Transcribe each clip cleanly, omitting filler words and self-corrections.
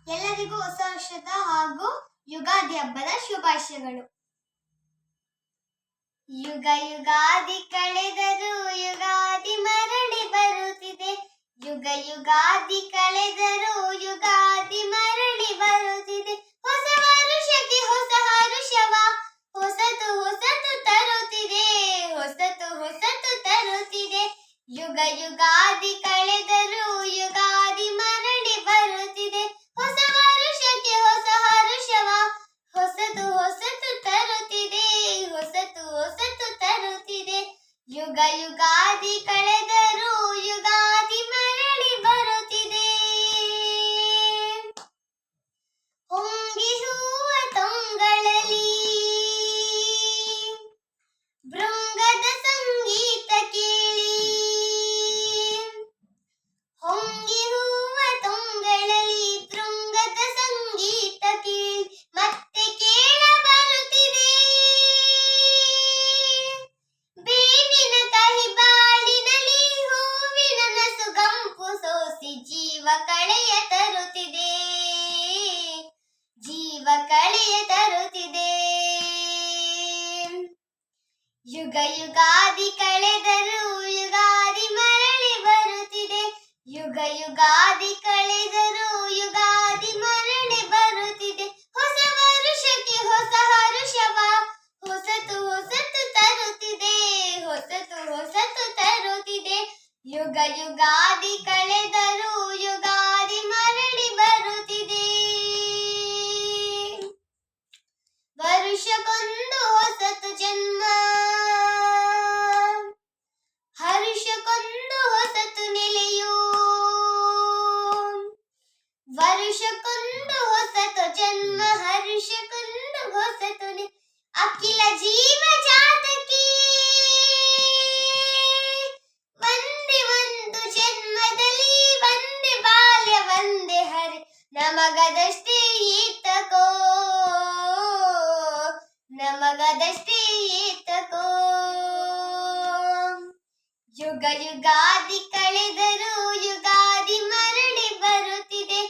ಎಲ್ಲರಿಗೂ ಹೊಸ ವರ್ಷದ ಹಾಗೂ ಯುಗಾದಿ ಹಬ್ಬದ ಶುಭಾಶಯಗಳು. ಯುಗ ಯುಗಾದಿ ಕಳೆದರೂ ಯುಗಾದಿ ಮರಳಿ ಬರುತ್ತಿದೆ. ಯುಗ ಯುಗಾದಿ ಕಳೆದರೂ ಯುಗಾದಿ ಮರಳಿ ಬರುತ್ತಿದೆ. ಹೊಸ ವರುಷಕ್ಕೆ ಹೊಸ ಹರುಷವ ಹೊಸತು ಹೊಸತು ತರುತ್ತಿದೆ. ಹೊಸತು ಹೊಸತು ತರುತ್ತಿದೆ. ಯುಗ ಯುಗಾದಿ ಕಳೆದರೂ ಯುಗಾದಿ ಮರಳಿ ಬರುತ್ತಿದೆ. ಹೊಸ ವರುಷಕ್ಕೆ ಹೊಸ ಹರುಷವ ಹೊಸತು ಹೊಸತು ತರುತ್ತಿದೆ. ಹೊಸತು ಹೊಸತು ತರುತ್ತಿದೆ. ಯುಗ ಯುಗಾದಿ ಕಳೆದರೂ ಯುಗಾದಿ ಮರಳಿ ಬರುತ್ತಿದೆ. ಹೊಂಗಿ ಹೂವ ತೊಂಗಳಲ್ಲಿ ಭೃಂಗದ ಸಂಗೀತ ಕೇಳಿ. ಹೊಂಗಿ ಹೂವ ತೊಂಗಳಲ್ಲಿ ಭೃಂಗದ ಸಂಗೀತ ಕೇಳಿ ಮತ್ತೆ ಕೇಳ ಬರುತ್ತಿದೆ. ಬೇವಿನ ಕಹಿ ಬಾಳಿನಲ್ಲಿ ಹೂವಿನ ನಸುಗಂಪು ಸೋಸಿ ಜೀವ ಕಳೆಯ ತರುತ್ತಿದೆ. ಜೀವ ಕಳೆಯ ತರುತ್ತಿದೆ. ಯುಗ ಯುಗಾದಿ ಕಳೆದರೂ ಯುಗಾದಿ ಮರಳಿ ಬರುತ್ತಿದೆ. ಯುಗ ಯುಗಾದಿ ಕಳೆದರೂ ಯುಗಾದಿ ಮರಳಿ ಬರುತ್ತಿದೆ. ಹೊಸ ವರುಷಕ್ಕೆ ಹೊಸ ಹರುಷವ ಹೊಸತು ಹೊಸತು ತರುತ್ತಿದೆ. ಹೊಸತು ಹೊಸತು ತರುತ್ತಿದೆ. ಯುಗ ಯುಗಾದಿ ಕಳೆದರೂ ಯುಗಾದಿ ಮರಳಿ ಬರುತ್ತಿದೆ. ವರುಷಕ್ಕೊಂದು ಹೊಸತು ಜನ್ಮ ಹರುಷಕ್ಕೊಂದು ಹೊಸತು ನೆಲೆಯು. ವರುಷಕ್ಕೊಂದು ಹೊಸತು ಜನ್ಮ ಹರುಷಕ್ಕೊಂದು ಹೊಸತು ಅಖಿಲ ಜೀವ ಜಾತಕಿ ಒಂದೇ ಒಂದು ಜನ್ಮದಲ್ಲಿ ಒಂದೇ ಬಾಲ್ಯ ಒಂದೇ ಹರಿ ನಮಗದಷ್ಟೇ ಈತಕೋ ನಮಗದಷ್ಟೇ ಈತಕೋ. ಯುಗ ಯುಗಾದಿ ಕಳೆದರೂ ಯುಗಾದಿ ಮರಳಿ ಬರುತ್ತಿದೆ.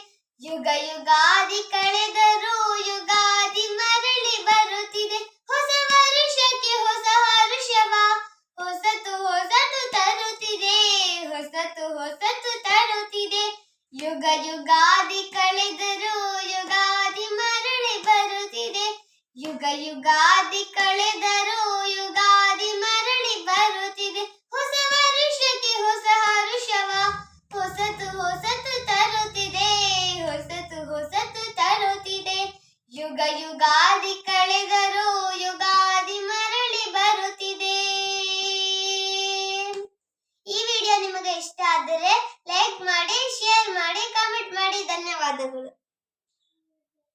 ಯುಗ ಯುಗಾದಿ ಕಳೆದರೂ ಯುಗಾದಿ ಮರಳಿ ಬರುತ್ತಿದೆ. ಹೊಸ ವರುಷಕ್ಕೆ ಹೊಸ ಹರುಷವ ಹೊಸತು ಹೊಸತು ತರುತ್ತಿದೆ. ಹೊಸತು ಹೊಸತು ತರುತ್ತಿದೆ. ಯುಗ ಯುಗಾದಿ ಕಳೆದರೂ ಯುಗಾದಿ ಮರಳಿ ಬರುತ್ತಿದೆ. ಯುಗ ಯುಗಾದಿ ಕಳೆದರೂ ಯುಗಾದಿ ಮರಳಿ ಬರುತ್ತಿದೆ. ಹೊಸ ವರುಷಕ್ಕೆ ಹೊಸ ಹರುಷವ ಹೊಸತು ಹೊಸತು ತರುತ್ತಿದೆ. ಹೊಸತು ಹೊಸತು ತರುತ್ತಿದೆ. ಯುಗ ಯುಗಾದಿ ಕಳೆದರೂ ಯುಗ